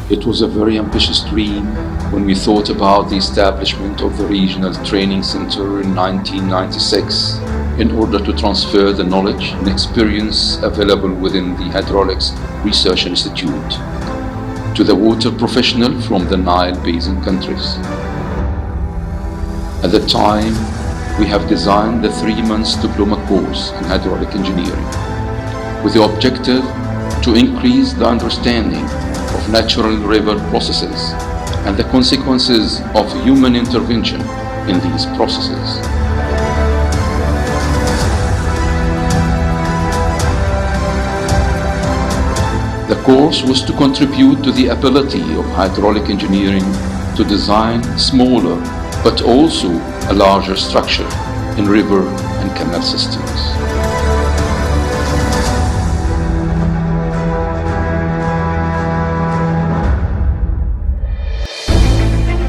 It was a very ambitious dream when we thought about the establishment of the Regional Training Center in 1996 in order to transfer the knowledge and experience available within the Hydraulics Research Institute to the water professional from the Nile Basin countries. At the time, we have designed the 3-month diploma course in hydraulic engineering with the objective to increase the understanding of natural river processes and the consequences of human intervention in these processes. The course was to contribute to the ability of hydraulic engineering to design smaller but also a larger structure in river and canal systems.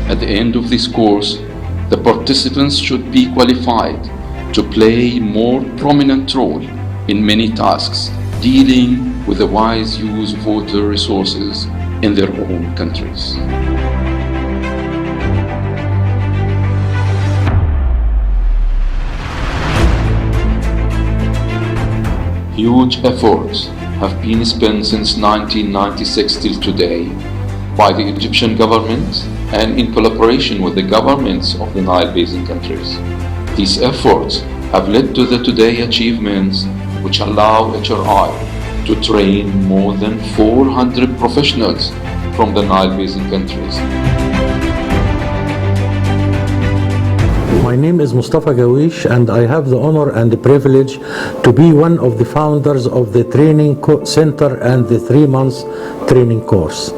At the end of this course, the participants should be qualified to play a more prominent role in many tasks dealing with the wise use of water resources in their own countries. Huge efforts have been spent since 1996 till today by the Egyptian government and in collaboration with the governments of the Nile Basin countries. These efforts have led to the today achievements which allow HRI to train more than 400 professionals from the Nile Basin countries. My name is Mustafa Gawish, and I have the honor and the privilege to be one of the founders of the training center and the 3-month training course.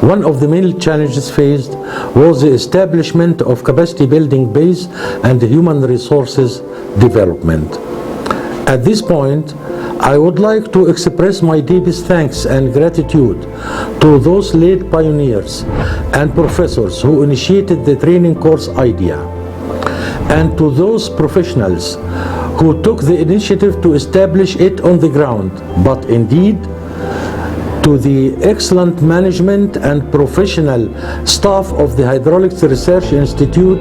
One of the main challenges faced was the establishment of capacity building base and human resources development. At this point, I would like to express my deepest thanks and gratitude to those late pioneers and professors who initiated the training course idea, and to those professionals who took the initiative to establish it on the ground, but indeed to the excellent management and professional staff of the Hydraulics Research Institute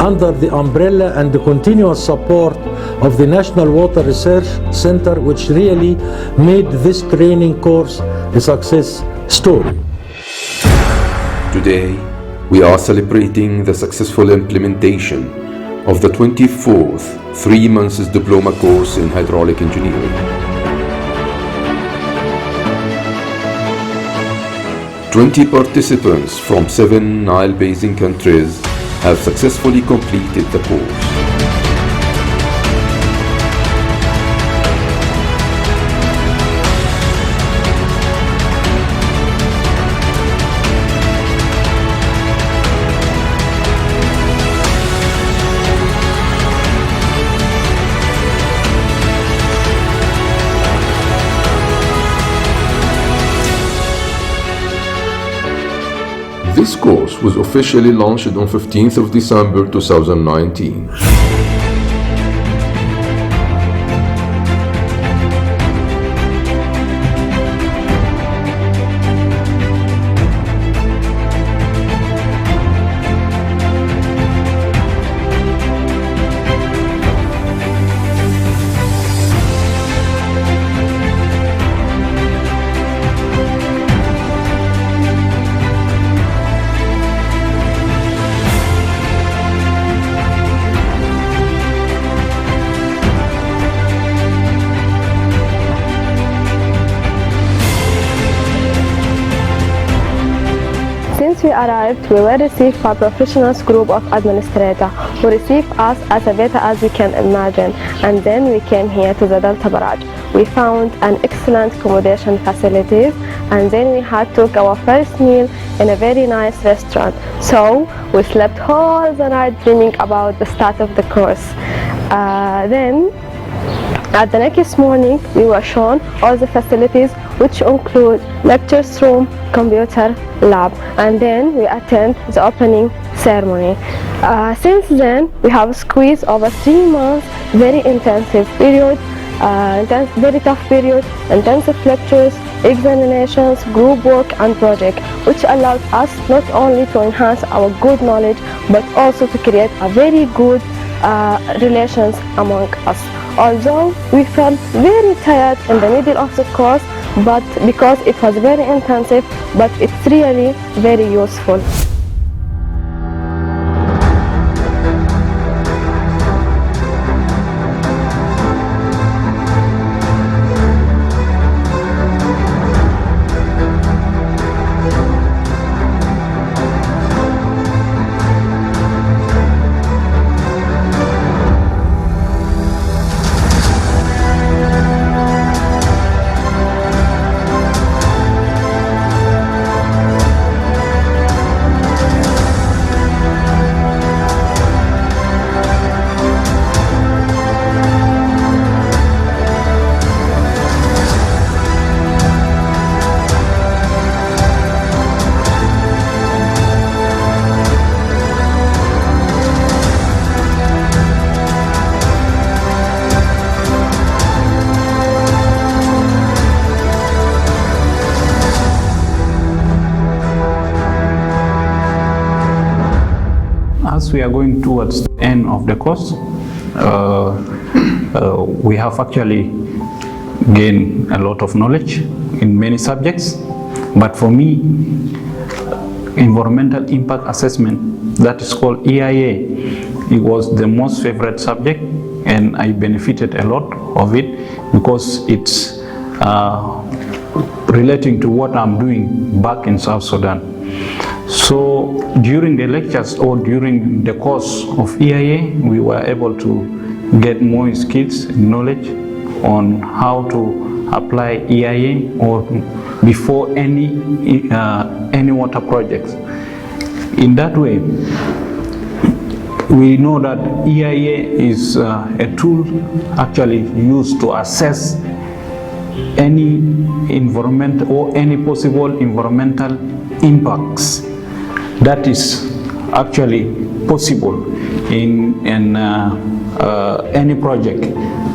under the umbrella and the continuous support of the National Water Research Center, which really made this training course a success story. Today, we are celebrating the successful implementation of the 24th 3-month diploma course in hydraulic engineering. 20 participants from 7 Nile Basin countries have successfully completed the course. This course was officially launched on 15th of December 2019. Since we arrived, we were received by professionals group of administrators who received us as a better as we can imagine, and then we came here to the Delta Barrage. We found an excellent accommodation facilities, and then we had took our first meal in a very nice restaurant. So we slept all the night dreaming about the start of the course. Then at the next morning, we were shown all the facilities, which include lectures room, computer lab, and then we attend the opening ceremony. Since then, we have squeezed over 3 months, very intensive period very tough period, intensive lectures, examinations, group work and project, which allowed us not only to enhance our good knowledge but also to create a very good relations among us. Although we felt very tired in the middle of the course, but because it was very intensive, but it's really very useful. As we are going towards the end of the course, we have actually gained a lot of knowledge in many subjects, but for me, environmental impact assessment, that is called EIA, it was the most favorite subject, and I benefited a lot of it because it's relating to what I'm doing back in South Sudan. So during the lectures or during the course of EIA, we were able to get more skills and knowledge on how to apply EIA or before any water projects. In that way, we know that EIA is a tool actually used to assess any environment or any possible environmental impacts that is actually possible in any project.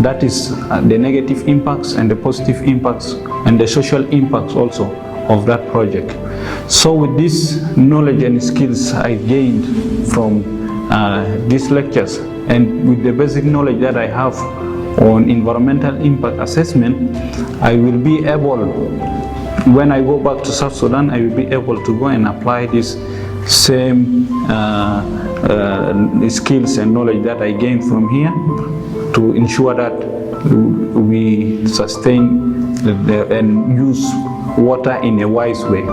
That is the negative impacts and the positive impacts and the social impacts also of that project. So with this knowledge and skills I gained from these lectures, and with the basic knowledge that I have on environmental impact assessment, I will be able, when I go back to South Sudan, I will be able to go and apply this same skills and knowledge that I gained from here to ensure that we sustain and use water in a wise way.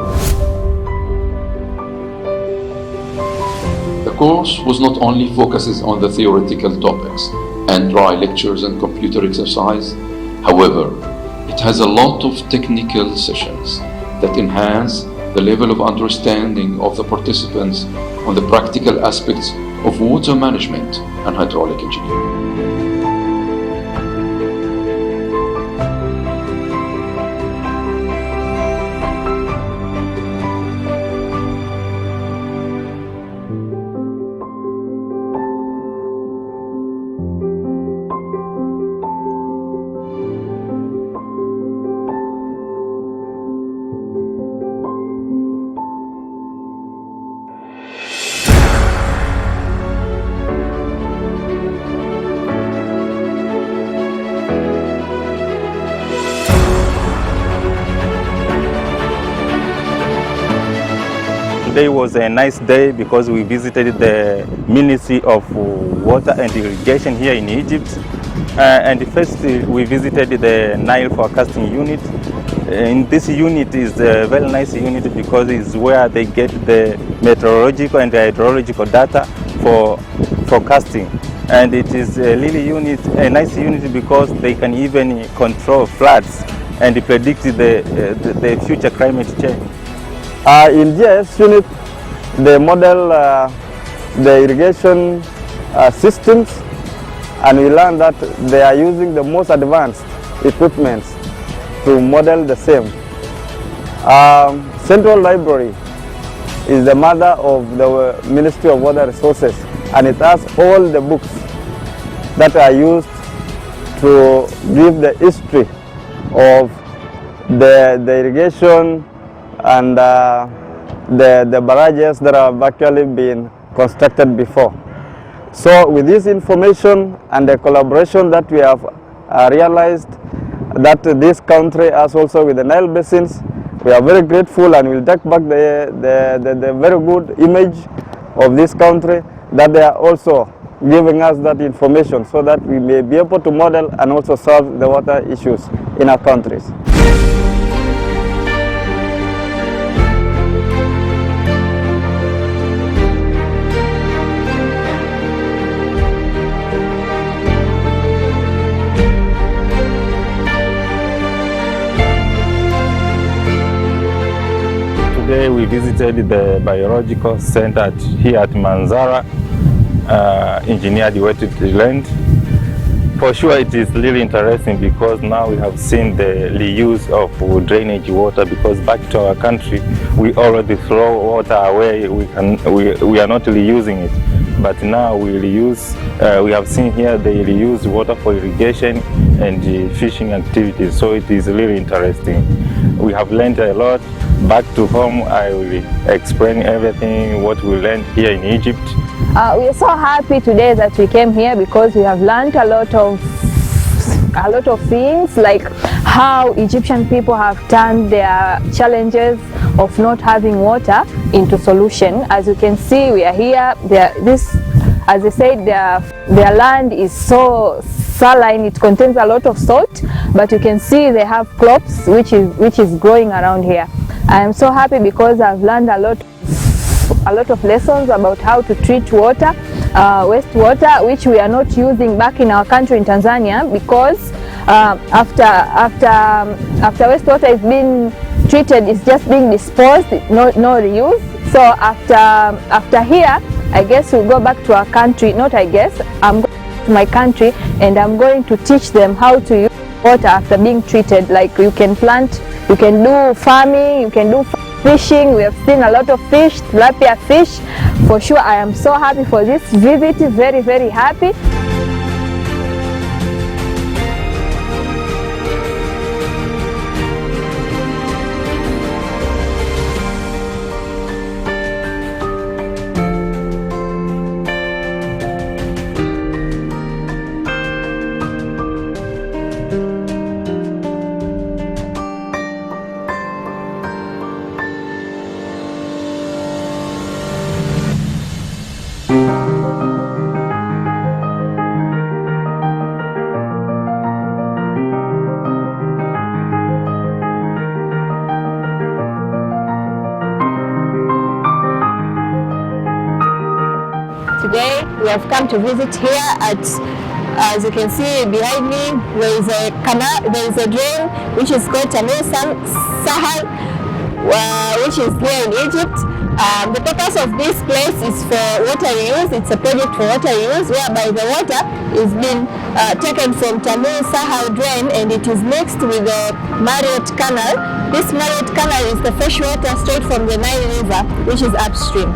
The course was not only focuses on the theoretical topics and dry lectures and computer exercise. However, it has a lot of technical sessions that enhance the level of understanding of the participants on the practical aspects of water management and hydraulic engineering. Today was a nice day because we visited the Ministry of Water and Irrigation here in Egypt. And first we visited the Nile forecasting unit. And this unit is a very nice unit because it's where they get the meteorological and hydrological data for forecasting. And it is a nice unit because they can even control floods and predict the future climate change. In GIS unit, they model the irrigation systems, and we learned that they are using the most advanced equipment to model the same. Central Library is the mother of the Ministry of Water Resources, and it has all the books that are used to give the history of the irrigation and the barrages that have actually been constructed before. So with this information and the collaboration that we have realized that this country has also with the Nile Basins, we are very grateful and will take back the very good image of this country, that they are also giving us that information so that we may be able to model and also solve the water issues in our countries. Today we visited the biological center here at Manzara, engineered wetted land. For sure it is really interesting because now we have seen the reuse of drainage water, because back to our country we already throw water away, we are not reusing it. But now we reuse, we have seen here they reuse water for irrigation and fishing activities, so it is really interesting. We have learned a lot. Back to home I will explain everything what we learned here in Egypt. We are so happy today that we came here because we have learned a lot of things, like how Egyptian people have turned their challenges of not having water into solution. As you can see, we are here. As I said, their land is so saline, it contains a lot of salt, but you can see they have crops which is growing around here. I am so happy because I've learned a lot of lessons about how to treat water, wastewater, which we are not using back in our country in Tanzania, because after wastewater is being treated, it's just being disposed, no reuse. So after here, I guess we'll go back to our country. Not I guess, I'm going to my country and I'm going to teach them how to use water after being treated. Like you can plant, you can do farming, you can do fishing. We have seen a lot of fish, tilapia fish. For sure, I am so happy for this visit, very, very happy. Today we have come to visit here at, as you can see behind me, there is a canal, there is a drain which is called Tamil Sahel, which is here in Egypt. The purpose of this place is for water reuse. It's a project for water reuse, whereby the water is being taken from Tamil Sahel drain and it is mixed with the Marriott Canal. This Marriott Canal is the fresh water straight from the Nile River, which is upstream.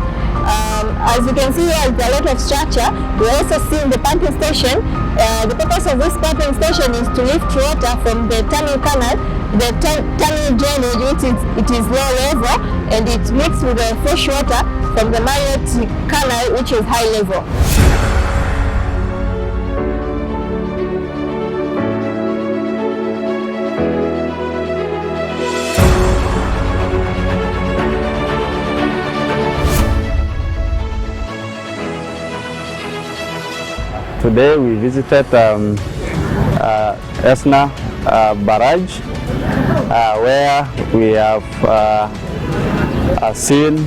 As you can see here, there's a lot of structure. We're also seeing the pumping station. The purpose of this pumping station is to lift water from the tunnel canal, the tunnel drainage, which is low level, and it's mixed with the fresh water from the Marriott Canal, which is high level. Today we visited Esna Barrage, where we have seen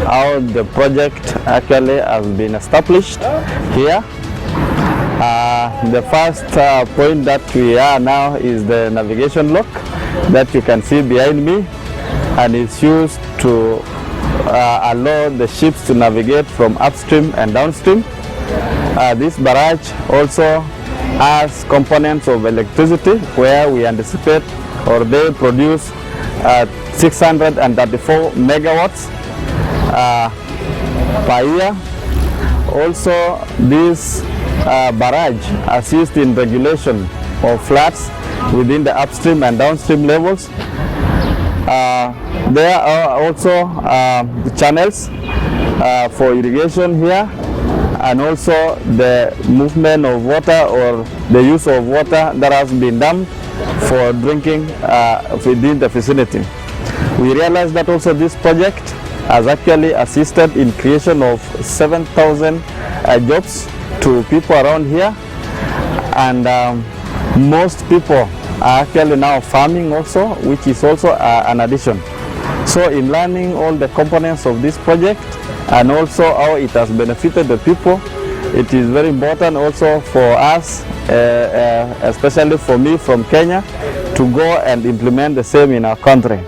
how the project actually has been established here. The first point that we are now is the navigation lock that you can see behind me, and it's used to allow the ships to navigate from upstream and downstream. This barrage also has components of electricity, where we anticipate, or they produce 634 megawatts per year. Also, this barrage assists in regulation floods within the upstream and downstream levels. There are also channels for irrigation here, and also the movement of water or the use of water that has been done for drinking within the vicinity. We realized that also this project has actually assisted in creation of 7,000 jobs to people around here, and most people are actually now farming also, which is also an addition. So in learning all the components of this project and also how it has benefited the people, it is very important also for us, especially for me from Kenya, to go and implement the same in our country.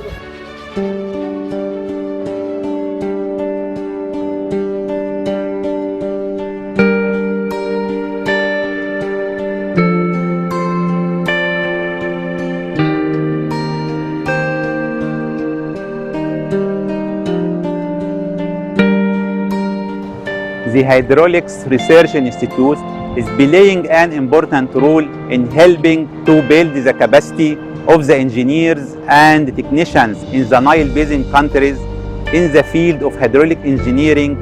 The Hydraulics Research Institute is playing an important role in helping to build the capacity of the engineers and technicians in the Nile Basin countries in the field of hydraulic engineering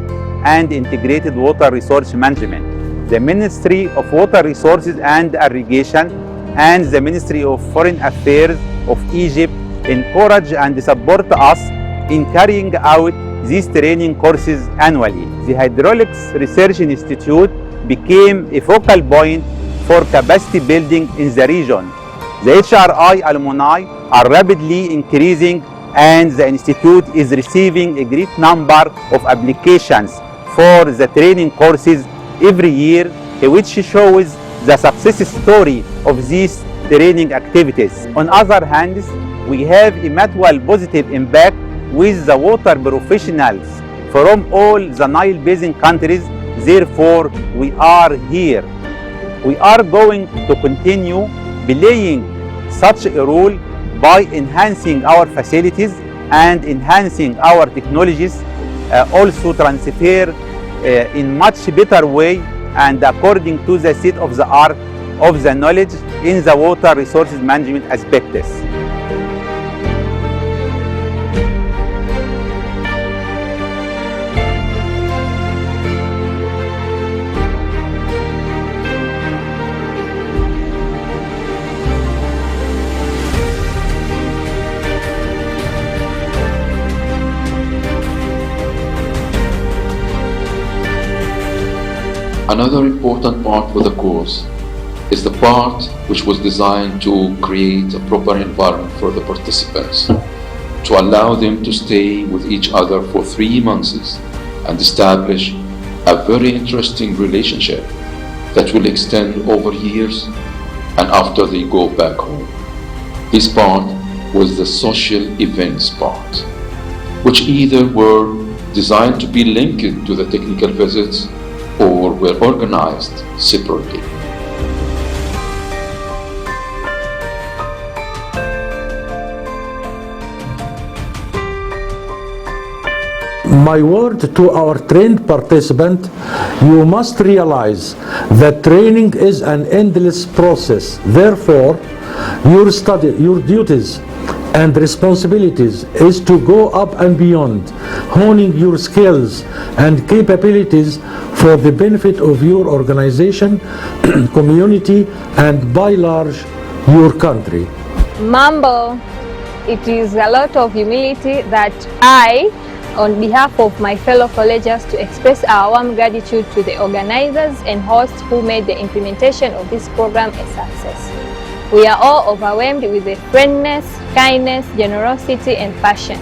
and integrated water resource management. The Ministry of Water Resources and Irrigation and the Ministry of Foreign Affairs of Egypt encourage and support us in carrying out these training courses annually. The Hydraulics Research Institute became a focal point for capacity building in the region. The HRI alumni are rapidly increasing, and the institute is receiving a great number of applications for the training courses every year, which shows the success story of these training activities. On other hand, we have a mutual positive impact with the water professionals from all the Nile Basin countries. Therefore, we are here. We are going to continue playing such a role by enhancing our facilities and enhancing our technologies, also transfer in much better way and according to the state of the art of the knowledge in the water resources management aspects. Another important part of the course is the part which was designed to create a proper environment for the participants, to allow them to stay with each other for 3 months and establish a very interesting relationship that will extend over years and after they go back home. This part was the social events part, which either were designed to be linked to the technical visits or were organized separately. My word to our trained participant, you must realize that training is an endless process. Therefore, your study, your duties and responsibilities is to go up and beyond, honing your skills and capabilities for the benefit of your organization, community, and by large, your country. Mambo, it is a lot of humility that I, on behalf of my fellow collegians, to express our warm gratitude to the organizers and hosts who made the implementation of this program a success. We are all overwhelmed with the friendliness, kindness, generosity, and passion.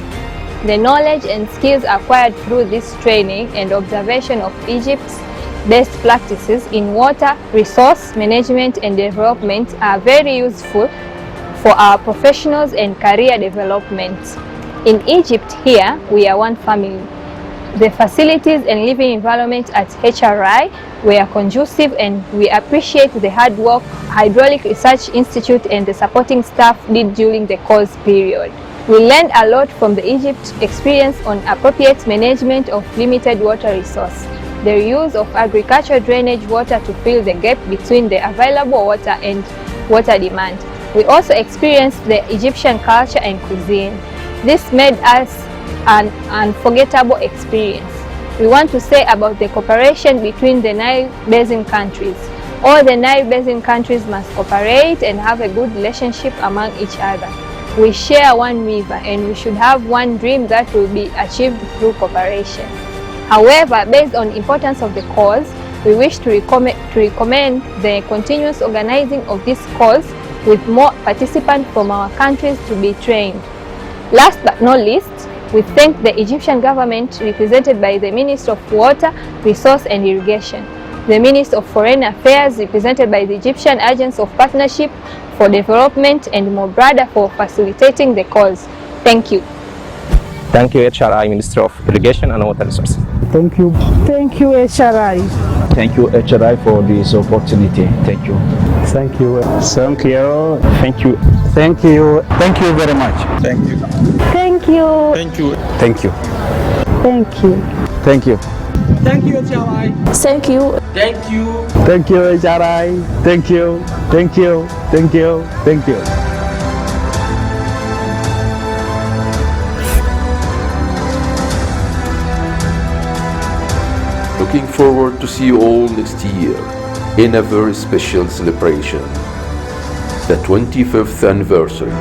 The knowledge and skills acquired through this training and observation of Egypt's best practices in water, resource management, and development are very useful for our professionals and career development. In Egypt here, we are one family. The facilities and living environment at HRI were conducive, and we appreciate the hard work Hydraulic Research Institute and the supporting staff did during the course period. We learned a lot from the Egypt experience on appropriate management of limited water resource, the use of agricultural drainage water to fill the gap between the available water and water demand. We also experienced the Egyptian culture and cuisine. This made us an unforgettable experience. We want to say about the cooperation between the Nile Basin countries. All the Nile Basin countries must cooperate and have a good relationship among each other. We share one river and we should have one dream that will be achieved through cooperation. However, based on the importance of the cause, we wish to recommend the continuous organizing of this cause with more participants from our countries to be trained. Last but not least, we thank the Egyptian government represented by the Minister of Water, Resource and Irrigation, the Minister of Foreign Affairs represented by the Egyptian Agents of Partnership for Development, and Mobrada for facilitating the cause. Thank you. Thank you, HRI, Minister of Irrigation and Water Resources. Thank you. Thank you, HRI. Thank you, HRI, for this opportunity. Thank you. Thank you. Thank you. Thank you. Thank you. Thank you very much. Thank you. Thank you. Thank you. Thank you. Thank you. Thank you. Thank you, HRI. Thank you. Thank you. Thank you, HRI. Thank you. Thank you. Thank you. Thank you. Looking forward to see you all next year in a very special celebration, the 25th anniversary.